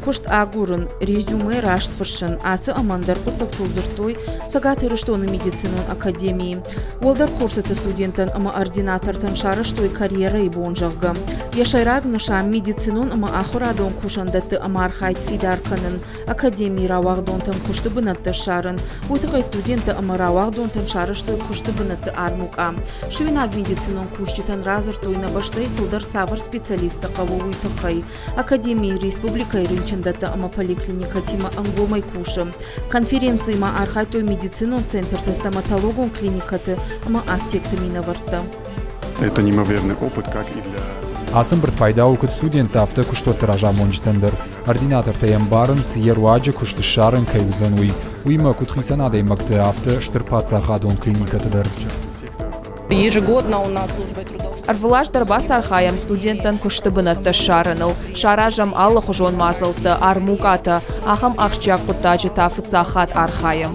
Кушт агурын, резюме раштфыршын, асы амандар кутып тулзыртой, сагат ирыштоны медицинон академии. Олдар курсыты студентын ама ординатортын шарыштой карьерой бонжагы. Яшайраг нышам медицинон ама ахурадон кушандаты ама архайт фидарканын, академии равагдонтын кушты бынатты шарын. Уйтықай студенты ама равагдонтын шарыштой кушты бынатты армука. Шуинаг медицинон кушчитын разыртой на баштай тулдар савар специалиста каву уйтықай. Академии республика Иринчендата ама поликлиника тима ангомай кушым. Конференции ма архайтой медицинон центр стоматологон клиникаты ама автектомина варта. Это неимоверный опыт, как и для... Асым бір пайда оқыт студент авто күшті тыража мончтендер. Ординатор тәйім барынс, еруаджы күшті шарын кайузан уй. Уйма күтхисанады мақты авто штырпаца хадон клиникатыдыр. Ежегодно у нас службой трудов. Арвылаждар бас архаям студенттан күшті бынатты шарыныл. Шаражам аллы хужон мазылты, армукаты, ахам ахчак путажы тафыца хат архаям.